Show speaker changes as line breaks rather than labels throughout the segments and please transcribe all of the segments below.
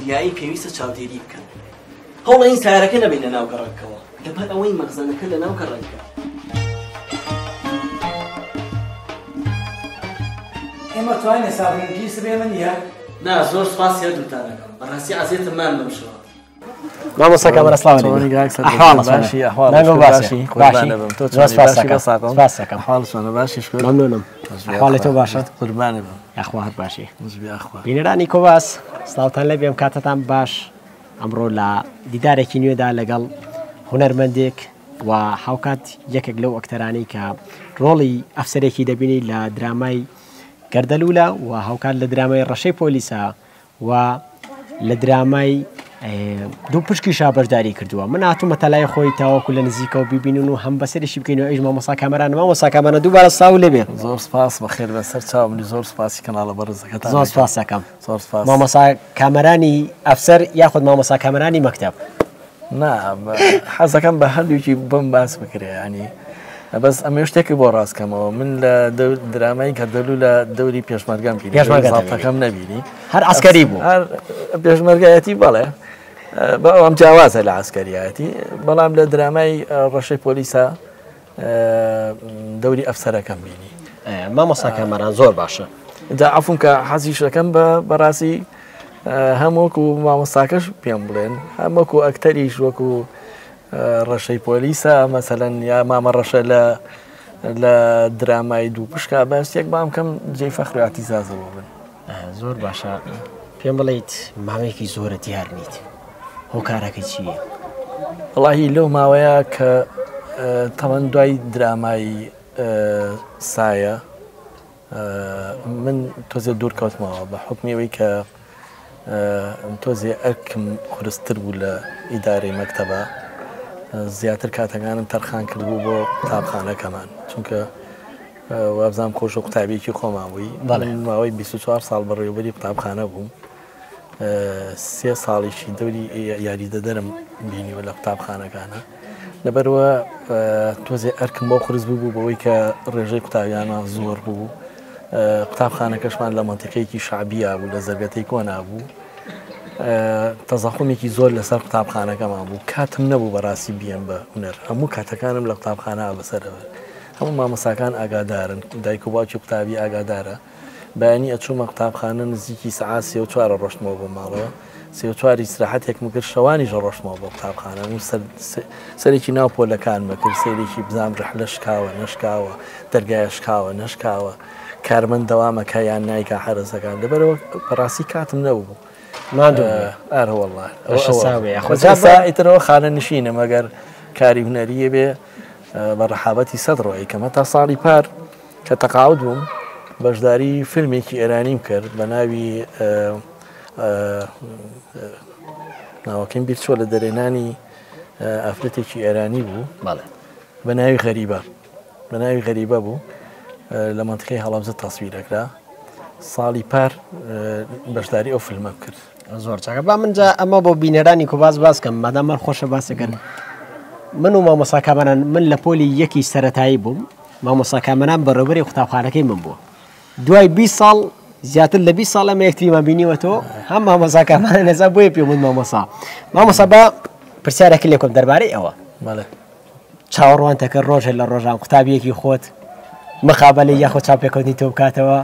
میدیایی پێویستە چاودێری بکەن هەوڵە این سیارەکە نەبین لە ناو گەڕەکەوە لەبەر ئەوەی مەخزنەکە لە ناو گەڕەکە
ئێمە توانین ساڵین پیس بێ من نیە
نا زۆر سپاس هەردووتانەکەم بەڕاستی عەزیێتم مان بمشەوە
مامۆستا کامەرە سڵاو عەلەیکم ئەحواڵ
باشی ئەحواڵ
باشی سپاس دەکەم
حاڵ چۆنە باشی شکر
مەمنونم ئەحواڵی تۆ باشە
قوربانە بم
ئەخوا هەر باشی
ئەخوا
بینەرانی کۆباس سڵاوتان لێ بێم کاتتان باش ئەمڕۆ لە دیدارێکی نوێدا لەگەڵ هونەرمەندێک و هاوکات یەکێک لەو ئەکتەرانی کە ڕۆڵی ئەفسەرێکی دەبینی لە درامای گەردەلوولە و هاوکات لە درامای ڕەشەی پۆلیسە و لە درامای دوو پشکیشا بەشداری کردووە من هاتوومەتە لای خۆی تاوەکو لە نزیکەوە بیبینن و هەم بەسەرشی بکەینەوە ئەیش مامۆستا کامەران مامۆستا کامەرە دووبارە ساو لێ بێ
زۆر سپاس بەخێر بەسەر چاومنی زۆر سپاسی کەناڵە بەڕزەکەتان
زۆر سپاس دەکەم
زۆر سپاس
مامۆستا کامەرانی ئەفسەر یاخود مامۆستا کامەرانی مەکتەب
نا حەزەکەم بە هەردووکی بم باس بکرێ ینی بەس ئەمە شتێکی بۆ ڕاستکەمەوە من لە درامای گەردەلوو لە دەوری پێشمەرگەم پێشمەرگەم نەبینی
هەر عسکەری بوو
هەر پێشمەرگایەتی بەڵێ بەوام جیاوازە لە عسکەریەتی بەڵام لە درامای ڕەشەی پۆلیسە دەوری ئەفسەرەکەم بینی
مامۆستا کامەران زۆر باشە
جا عەفوم کە حەزیشەکەم بەڕاستی هەمووەکو مامۆستاکەش پێم بڵێن هەمووەکو ئەکتەریش وەکو ڕەشەی پۆلیسە مەسەلەن یا مامە ڕەشە لە درامای دوو پشکا بەستێک بام کەم جێی فەخر و ئاتیزازەوە بن
زۆر باشە پێم بڵێیت ماوەیەکی زۆرە دیار نیت هۆکارەکەی چییە؟
وڵاهی لەو ماوەیە کە تەمەن دوای درامای سایە من تۆزێ دوورکەوتمەوە بە حکمیەوەی کە تۆزێ ئەرکم خورستتر بوو لە ئیدارەی مەکتەبە زیاتر کاتەکانم تەرخان کردبوو بۆ قوتابخانەکەمان چونکە وابزانام خۆش و قوتابیەکی خۆماوەی ماوەی 24 ساڵ بەڕێوەبەری قوتابخانە بووم 3 ساڵێکی دەوری یاریدەدەرم بینیوە لە قوتابخانەکانە لەبەرەوە تۆزێ ئەرکم بۆ خورس بوو بەوەی کە ڕێژەی قوتابیانە زۆر بوو قوتابخانەکەشمان لە مەنتیقەیەکی شعبیە بوو لە زەرگەتەی کۆنا بوو تەزەخومێکی زۆر لەسەر قوتابخانەکەمان بوو کاتم نەبوو بەڕاستی بیەم بە هونەر هەموو کاتەکانم لە قوتابخانە بەسەرەوە هەموو مامۆستاکان ئاگادارن دایک و باوکی قوتابی ئاگادارە بەیانی ئەچوومە قوتابخانە نزیکی سەعات 34 ڕۆشتمەوە بۆ ماڵەوە 34 استراحەتێکم کرد شەوانیش ڕۆشتمەوە بۆ قوتابخانە سەرێکی ناو پۆلەکانمە کرد سەیرێکی بزانام ڕەحلە شکاوە نەشکاوە دەرگایە شکاوە نەشکاوە کارمەند دەوامەکە یان نایکە حرەزەکان لەبەرەوە بەڕاستی کاتم نەبوو ئەرەوەڵایترەوە خانە نشینە مەگەر کاری هونەریە بێ بە ڕەحابەتی سەد ڕۆی کەمە تا ساڵی پار کە تەقاعود بووم بەشداری فیلمێکی ئێرانیم کرد بە ناوی ناوەکەم بیر چۆ لە دەرێنانی ئافرەتێکی ئێرانی بوو بە ناوی غەریبە بوو لە منتیقەی هەڵەبجە تەسویرەکرا ساڵی پار بەشداری ئەو فیلمە کرد
زۆر چاکە با منجا ئەمە بۆ بینەرانی کۆباس باسکەم مادامەر خۆشە باسەکەن من و مامۆستا کامەران من لە پۆلی یەکی سەرەتایی بووم مامۆستا کامەران بەڕێوەبەری قوتابخانەکەی من بووە دوای 20 ساڵ زیاتر لە 20 ساڵ ئەمە یەکتریمان بینیوەتەوە هەم مامۆستا کامەران نەزا بۆیە پێم وت مامۆستا بە پرسیارێکی لێ کۆم دەربارەی ئەوە چاوەڕوانتەکە ڕۆژێ لە ڕۆژان قوتابیەکی خۆت مەقابەلەی یاخۆ چاپێکەوتنی تۆ بکاتەوە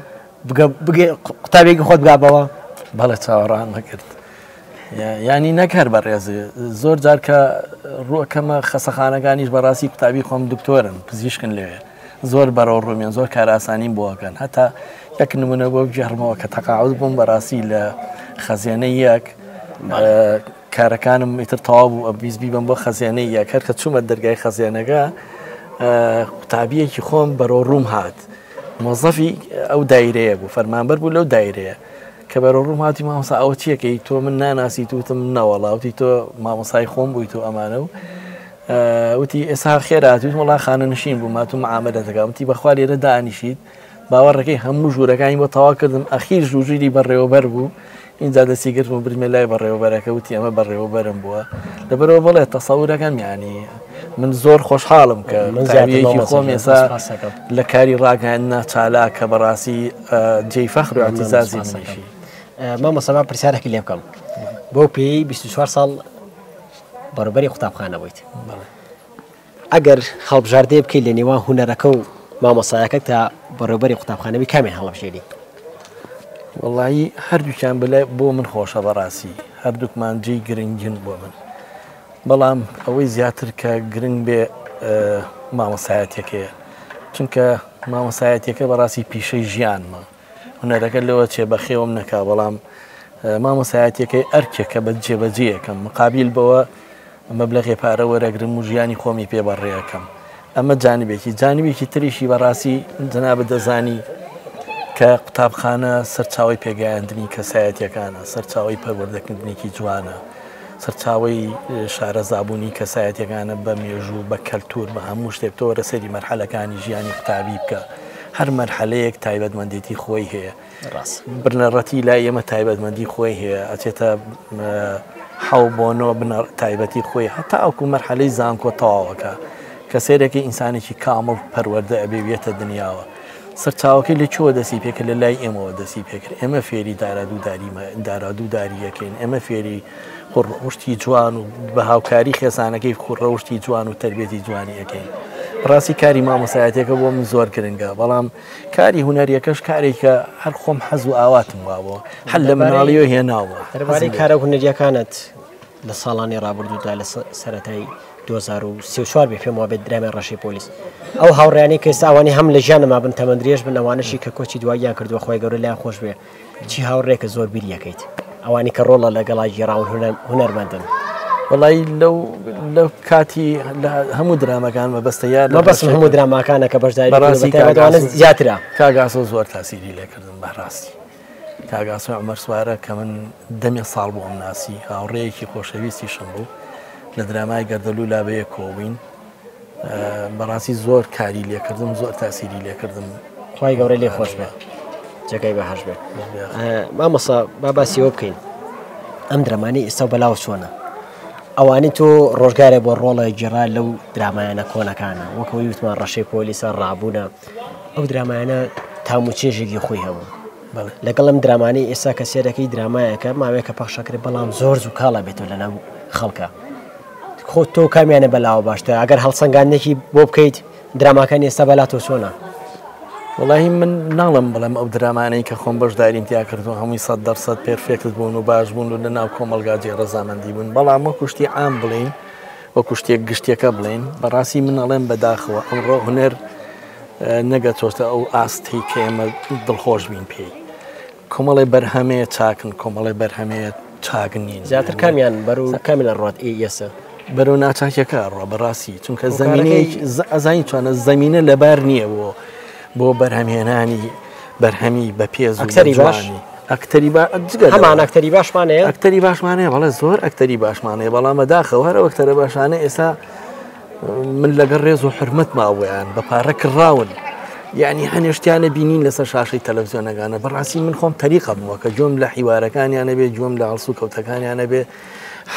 قوتابێکی خۆت بگابەوە
بەڵێ چاوەڕان نەکرد ینی نەکار بەڕێزێ زۆر جار کە ڕووەکەمە خەسەخانەکانیش بەڕاستی قوتابی خۆم دکتۆرن پزیشکن لێوێ زۆر بەرەو ڕوومێن زۆر کاراسانیم بۆەکەن هەتا یەک نمونە بۆ بجێڕمەوە کە تەقاعود بووم بەڕاستی لە خەزیێنەی یەک کارەکانم ئیتر تەواو بوو ئەبیزبی بم بۆ خەزیێنەی یەک هەر کە چوومە دەرگای خەزیێنەکە قوتابیەکی خۆم بەرەو ڕووم هات مۆزەفی ئەو دایرەیە بوو فەرمانبەر بوو لەو دایرەیە کە بەرەو ڕووم هاتی مامۆستا ئەوە چیەکەی تۆ من ناناسی توتم نەوەڵاوتی تۆ مامۆسای خۆم بووی تۆ ئەمانە و وتی ئێستا خێراتوت وڵا خانە نشین بوو ماتوو معاملە دەکەم وتی بەخوا لێرە دانیشیت باوەڕەکەی هەموو ژوورەکانی بۆ تەواو کردم ئەخیر ژوژیری بەڕێوەبەر بوو اینجا دەستی گرتم و برمێ لای بەڕێوەبەرەکە وتی ئەمە بەڕێوەبەرم بووە لەبەرەوە بڵێ تەسەورەکەم یانی من زۆر خۆشحاڵم کە زاویەیەکی خۆم ئێستا لە کاری ڕاگەاندنا چالاکە بەڕاستی جێی فەخر و ئەعتیزازی منیشی
مامۆستا پرسیارێکی لێ بکەم بۆ پێی 24 ساڵ بەڕێوەبەری قوتابخانە بوویت ئەگەر هەڵبژاردەیە بکەیت لە نێوان هونەرەکە و مامۆسایەکە تا بەڕێوەبەری قوتابخانەوی کامیان هەڵەبژێری؟
وڵی هەردووکیان بڵێ بۆ من خۆشە بەڕاستی هەردووکمان جێی گرنگین بۆ من بەڵام ئەوەی زیاتر کە گرنگ بێ مامۆسایەتێکەیە چونکە مامۆسایەتێکە بەڕاستی پیشەی ژیانمە هونەرەکە لەوە چێ بەخێوم نەکا بەڵام مامۆسایەتێکەکەی ئەرکێکە بە جێبەجێیەکەم مقابل بەوە مەبلەغی پارە وەرەگرم و ژیانی خۆمی پێبەڕێەکەم ئەمە جانبێکی تریشی بەڕاستی جەنابەت دەزانی کە قوتابخانە سەرچاوی پێگەیاندنی کەسایەتیەکانە سەرچاوی پەروەردەکردنێکی جوانە سەرچاوی شارەزابوونی کەسایەتیەکانە بە مێژوو بە کەلتور بە هەموو شتێک تۆ وەرەسەری مەرحەلەکانی ژیانی قوتابی بکە هەر مەرحەلەیەک تایبەتمەندێتی خۆی هەیە بنەڕەتی لای ئێمە تایبەتمەندی خۆی هەیە ئەچێتە حەو بۆنەوە بنە تایبەتی خۆی هەتا ئەوکو مەرحەلەی زانکۆ تەواوەکە کە سێرەکەی ئینسانێکی کامڵ پەروەردە ئەبێوێتە دنیاوە سەرچاوەکەی لە چۆ دەسی پێکرد لە لای ئێمەوە دەسی پێکرد ئێمە فێری دارادووداریەکەین ئێمە فێری خوڕشتی جوان و بە هاوکاری خێزانەکەی خوڕەوشتی جوان و تربێتی جوانی ئەەکەین ڕاستی کاری مامۆسایەتێکە بۆ من زۆر گرنگە بەڵام کاری هونەریەکەش کارێکە هەر خۆم حەز و ئاواتم وابەوە هەل لە مناڵیەوە هێناوە
دەربارەی کارە هونەریەکانت لە ساڵانی ڕابردوودا لە سەرەتای 2034 بێ پێم وابێت درامای ڕەشی پۆلیس ئەو هاوڕێیانی کە ئەوانی هەم لە ژیانەما بن تەمەندرێژ بن ئەوانشی کە کۆچی دواییان کردووە خۆی گەورە لای خۆش بێ چی هاوڕێکە زۆر بیریەکەیت ئەوانی کە ڕۆڵە لەگەڵای گێڕاون هونەرمەندن
وڵی لەو کاتی هەموو درامەکان مەبەستە یار
مەبەست هەموو دراماکانە کە بەشداریوانە زیاترە
کاگاسۆ زۆر تاسیری لێکردن بەڕاستی کاگاسۆ عومەر سوارە کە من دەمێ ساڵ بۆم ناسی هاوڕێیەکی خۆشەویستی شم بوو لە درامای گەردەلوو لابەیە کۆبووین بەڕاستی زۆر کاری لێکردم زۆر تاسیری لێکردم
خی گەورە لێ خۆش بێ جگەی بەهەش بێ مامۆسا با باسیەوە بکەین ئەم درەمانی ئێستا بەلاو چۆنە ئەوانی تۆ ڕۆژگارێ بۆ ڕۆڵە گێڕا لەو درامایانە کۆنەکانە وەکەوەی وتمان ڕەشەی پۆلیسە ڕابوونە ئەو درامایانە تاموچێژێکی خۆی هەبوو لەگەڵ ئەم درامانی ئێستا کە سێرەکەی درامایەکە ماوەیە کە پەخشەکرێت بەڵام زۆر زوو کاڵە بێتەوە لەناو خەڵکە خۆ تۆ کامیانە بەلاوە باشتە ئەگەر هەڵسەنگاندێکی بۆ بکەیت دراماکان ئێستا بەلاتۆ چۆنە؟
وڵی من ناڵم بڵم ئەو درامانەی کە خۆم بەشداریم تیا کردو هەمووی 100% پێرفێکت بوون و باش بوون و لە ناو کۆمەلگاجێ ڕەزامەندی بوون بەڵام وەکو شتی عام بڵین وەکو شتێک گشتێکە بڵین بەڕاستی من ئەڵێم بەداخەوە ئەمڕۆ هونەر نەگەچۆتە ئەو ئاستی کە ئێمە دڵخۆش بین پێی کۆمەڵی بەرهەمەیە چاکن کۆمەڵی بەرهەمەیە چاک نین
زیاتر کامیان بەرو کامی لە ڕات ئێسە
بەرەو ناچاکێکە ڕۆ بەڕاستی چونکە زمینەیە ئەزانی توانە زمینە لەبار نییە بۆ بەرهەمهێنانی بەرهەمی بە پێز
ئەکتەری باش
ئەکتەری
هەمان ئەکتەری باشمانەیە
ئەکتەری باشمانەیە بەڵێ زۆر ئەکتەری باشمانەیە بەڵامە داخەوە هەر ئەکتەرە باشانە ئێستا من لەگەڵ ڕێز و حرمەت ماوەیان بە پارە کڕاون یعنی هەنێشتیانە بینین لەسەر شاشەی تەلەڤیزیۆنەکانە بەڕاستی من خۆم تەریقە بووە کە جۆم لە حیوارەکانیانە بێ جۆم لە هەڵسو کەوتەکانیانە بێ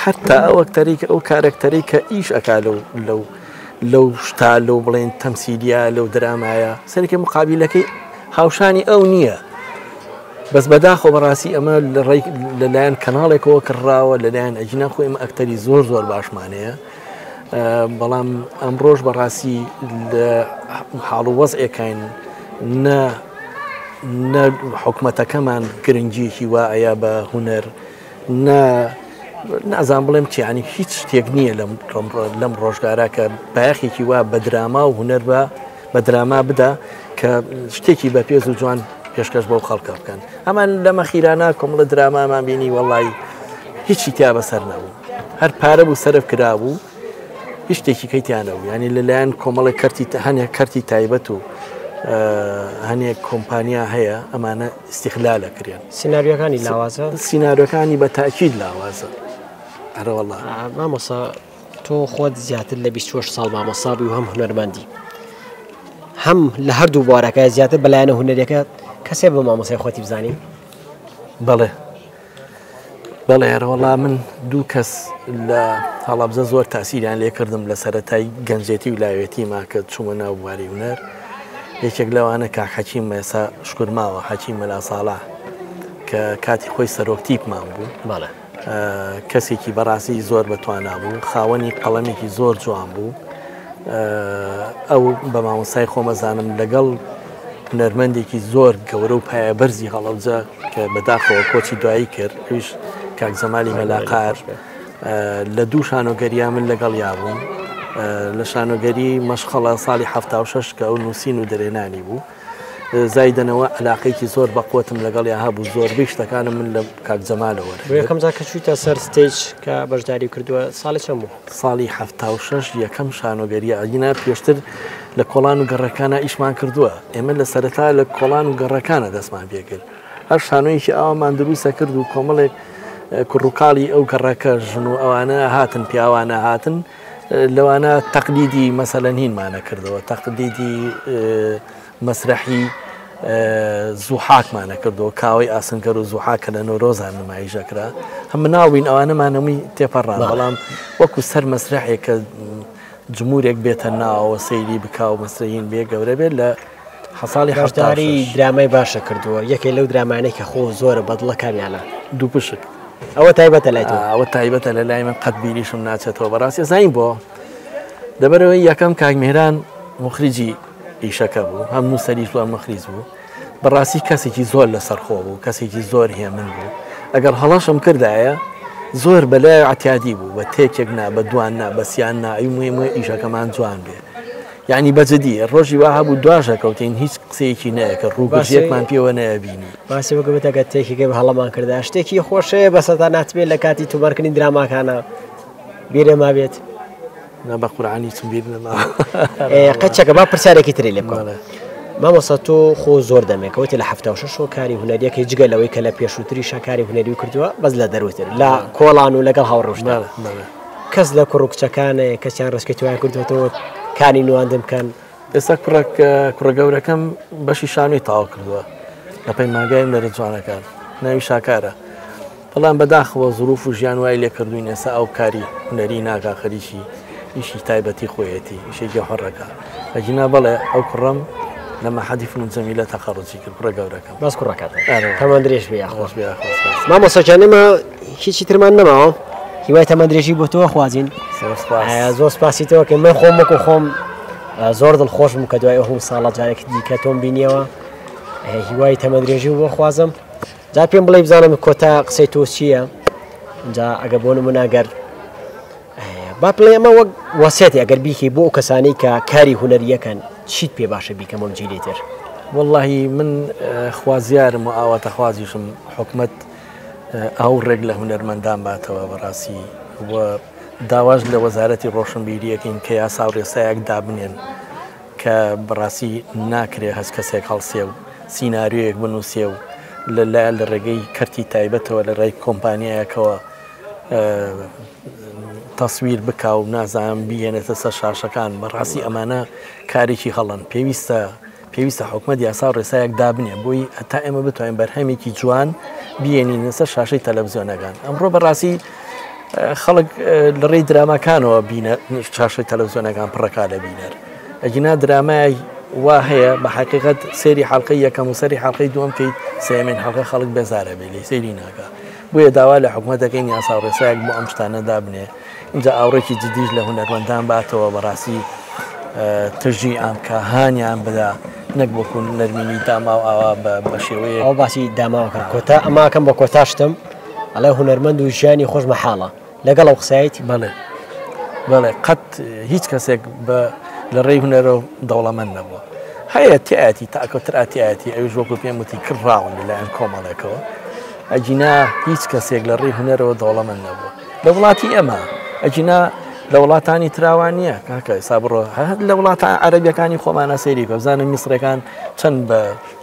حتا ئەو ئەکتەریکە ئەو کارکتەری کە ئیش ئەکا لەو شتا لەو بڵێن تەمسیلیە لەو درامایە سەرکی مقابلەکەی هاوشانی ئەو نییە بەس بەداخۆ بەڕاستی ئەمە لەلایەن کەناڵێکەوە کڕاوە لەلایەن ئەجنا خۆی ئمە ئەکتەری زۆر باشمانەیە بەڵام ئەمڕۆژ بەڕاستی لە حاڵ و وەزعێکین نە حکومەتەکەمان گرنگیەکی وایە بە هونەر نازان بڵێم چیانی هیچ شتێک نییە لەم ڕۆژگارە کە بایەخێکی وا بە دراما و هونەر بە دراما بدە کە شتێکی بە پێز و جوان پێشکەش بۆ خەڵکە بکەن ئەمان لەمە خیرانە کۆمەڵە درامامان بینی وەڵی هیچی تیا بەسەر نەبوو هەر پارە بوو سەرف کرابوو هیچ شتێکی کەیتیانەوە ینی لەلایەن کۆمەڵی هەنێک کەرتی تایبەت و هەنێک کۆمپانیا هەیە ئەمانە استیخلالە کردن
سیناریۆکانی لاوازە
سیناریۆکانی بە تاکید لاوازە هەرەوەڵا
مامۆسا تۆ خۆت زیاتر لە 24 ساڵ مامۆسابی و هەم هونەرمەندی هەم لە هەردوو بوارەکە زیاتر بەلایەنە هونەرەکە کەسێ بە مامۆسای خۆتی بزانین
بەڵێ هەرەوەڵا من دوو کەس لە هەڵابزە زۆر تاسیریان لێ کردم لە سەرەتای گەنجێتی و لایەتی ماکە چوومە ناو بواری هونەر یەکێک لەوانە کاک حەکیم مێسا شکر ماوە حەکیم مەلا ساڵح کە کاتی خۆی سەرۆکتیپمان بوو کەسێکی بەڕاستی زۆر بەتوانا بوو خاوەنی قەڵەمێکی زۆر جوان بوو ئەو بە مامۆستای خۆمەزانم لەگەڵ هونەرمەندێکی زۆر گەورە و پایە بەرزی هەڵەوجە کە بەداخەوە کۆچی دوایی کرد ئەویش کاک جەمالی مەلاقار لە دوو شانۆگەریە من لەگەڵ یابووم لە شانۆگەری مەشخەڵە ساڵی 76 کە ئەو نووسین و دەرێنانی بوو زایدنەوە علاقەیەکی زۆر بەقوتم لەگەڵ یا هەبوو زۆربەی شتەکانم من لە کاک جەمالەوە
یەکەم جا کە چوویتە سەر ستێج کە بەشداری کردووە ساڵی چەند بوو؟
ساڵی 76 یەکەم شانۆگەریە ئەگینا پێشتر لە کۆڵان و گەڕەکانە ئیشمان کردووە ئێمە لە سەرەتا لە کۆڵان و گەڕەکانە دەستمان پێکرد هەر شانۆیەکی ئەومان دروستە کرد و کۆمەڵێک کوڕووکاڵی ئەو گەڕەکە ژن و ئەوانە هاتن پیاوانە هاتن لەوانە تەقلیدی مەسەلەن هینمانە کردەوە تەقلیدی مەسرەحی زوحاکمانە کردەوە کاوەی ئاسنگەر و زوحاکە لە نۆرۆزان نمایشەکرا هەموو ناوین ئەوانە مانەمووی تێپەڕان بەڵام وەکو سەر مەسرەحێک کە جمهورێک بێتە ناوەوە سەیری بکا و مەسرەین بێ گەورە بێت لە حەساڵی
هەشداری درامای باشە کردووە یەکێ لەو درامانەی کە خۆ زۆرە بەدڵەکانیانە
دوو پشک
ئەوە تایبەتە لای تۆ
ئەوە تایبەتە لە لای من قەت بیریشم ناچێتەوە بەڕاستی زین بۆ دەبەرەوەی یەکەم کاگمێران مخریجی ئیشەکە بوو هەموو سەریش وە مەخریز بوو بەڕاستی کەسێکی زۆر لەسەرخۆ بوو کەسێکی زۆر هێمن بوو ئەگەر هەڵەشم کردایە زۆر بەلای عتیادی بوو بە تێکێک نا بە دوان نا بەسییان ناوی موێ ئیشەکەمان جوان بێ یعنی بەجددی ڕۆژی وا هەبوو دوژە کەوتین هیچ قسەیەکی نەیەکە ڕووبەشێکمان پێوە نەبینی
باسی وەگەبێتەگە تێکێکی بە هەڵەمان کردا شتێکی خۆشەیە بەسەدا ناتبێت لە کاتی تومارکردنی دراماکانە بیرە ما بێت
بە قورعانی چم بیر نەما
قەچەکە با پرسیارێکی تری لێ بکەڵێ مامۆستا تۆ خۆ زۆر دەمێکەوەتی لە 76 کاری هونەریەکەی جگە لەوەی کە لە پێشووتری شەکاری هونەری و کردووە بەس لە دەروتر لە کۆڵان و لەگەڵ هاوڕۆژدا کەس لە کوڕکچەکانە کەسیان ڕستکەوتوای کردوەوە کانی نواندم بکەن
ئێستا کوڕە گەورەکەم بەشی شانوی تاوا کردووە لە پەیمانگایم لەرە جوانەکان ناوی شاکارە بەڵام بەداخەوە زروف و ژیان وای لێ کردوین ئێستا ئەو کاری هونەری ناکا خەریکی ئیشی تایبەتی خۆیەتی ئیشێکی حڕەکە ئەجینا بەڵێ ئەو کوڕم لە مەحەدی فنون جەمیلە تەخەڕوجی کرد کوڕە گەورەکەم
باس کوڕەکەت تەمان درێژ بێ
خۆش بێ
مامۆستاجانێمە هیچی ترمان نەماوە هیوای تەمان درێژی بۆ تۆ خوازین زۆر سپاسیتەوە کە من خۆم وەکو خۆم زۆر دڵخۆشم کە دوای ئەو ساڵە جارێک دیکە تۆم بینیەوە هیوای تەمە درێژی بۆ خوازم جا پێم بڵێ بزانم کۆتا قسەی تۆ چییە جا ئەگە بۆ نموناگەر با پڵێ ئەمە وەک وەسێتی ئەگەر بیکەی بۆ ئەو کەسانەی کە کاری هونەریەکەن چیت پێ باشە بیکەم ئەم جیلێتر
واللهی من خوازیارم و ئاواتە خوازیشم حکومت ئەو ڕێک لە هونەرمەندان باتەوە بەڕاستی و داواش لە وەزارەتی ڕۆشنبیریەکەین کە یاسا و ڕێسایەک دابنێن کە بەڕاستی ناکرێ هەست کەسێک هەڵسێ و سیناریۆیەک بنووسێ و لەلایەن لە ڕێگەی کەرتی تایبەتەوە لە ڕێی کۆمپانیایەکەوە تەسویر بکا و نازانم بیێنێتە سەر شاشەکان بەڕاستی ئەمانە کارێکی هەڵن پێویستە حکومەت یاسا و ڕێسایەک دابنێ بۆی هەتا ئێمە بتوانین بەرهەمێکی جوان بیێنین سەر شاشەی تەلەڤیزیۆنەکان ئەمڕۆ بەڕاستی خەڵک لە ڕێی درامەکانەوە بینە چاشەی تەلەڤیزیۆنەکان پڕەکا لە بینەر ئەجینا درامای وا هەیە بە حقیقەت سێری حەڵقەی یەکەم و سەری حەڵقەی دووەم کەیت سێمین حەڵقە خەڵک بێزارە بێ لێ سەیری ناکە بۆیە داوا لە حکومەتەکەین یاسا و ڕێسایەک بۆ ئەم شتانە دابنێ اینجا ئاوڕێکی جدیش لە هونەرمەندان باتەوە بەڕاستی تژی ئەمکە هانیان بدا نەک بۆکو نەرمینی داما و ئاوا بە شێوەیە
ئەو باسی داماوەکە کۆتا ئەماکەم بە کۆتاشتم ئەڵێ هونەرمەند و ژیانی خۆش مەحاڵە لەگەڵ ئەو قسایەتی
بەڵێ قەت هیچ کەسێک لە ڕێی هونەرەوە دەوڵەمەند نەبووە هەیە تایەتی تاکەوتر ئاتیایەتی ئەویش وەکو پێم وتی کڕاون لەلایەن کۆمەڵێکەوە ئەجینا هیچ کەسێک لە ڕێی هونەرەوە دەوڵەمەند نەبووە لە وڵاتی ئەمە ئەجینا لە وڵاتانی تراوان نییە کاکە ئێستا بڕۆ لە وڵاتە عەرەبیەکانی خۆمانە سەیری کە بزانم میسرەکان چەند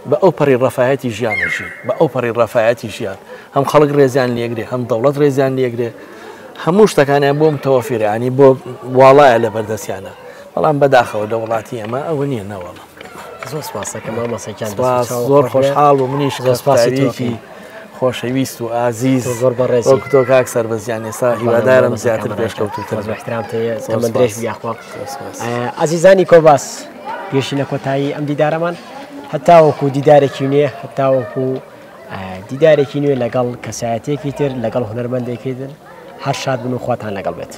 بە ئەو پەڕی ڕەفایەتی ژیانەژین بە ئەو پەڕی ڕەفایەتی ژیان هەم خەڵک ڕێزیان لێگرێ هەم دەوڵەت ڕێزیان لێگرێ هەموو شتەکانیان بۆم تەوەفیرانی بۆ واڵایە لە بەردەستیانە بەڵام بەداخەوە لە وڵاتی ئەمە ئەوە نییە نەوەڵە
زۆر سپاسەکە مامۆستاکان
زۆر خۆشحاڵ و منیش سپاسیتێکی خۆشەویست و ئازیز
زۆر بەڕێز
وەکو تۆ کاک سەربەزیان ئێستا هیوادارم زیاتر پێشکەوتوتر
تەمەند درێژ بیاخوا ئازیزانی کۆباس پێشینە کۆتایی ئەم دیدارەمان هەتاوەکو دیدارێکی نوێ هەتاوەکو دیدارێکی نوێ لەگەڵ کەسایەتێکی تر لەگەڵ هونەرمەندێکی تر هەر شاد بن و خواتان لەگەڵ بێت.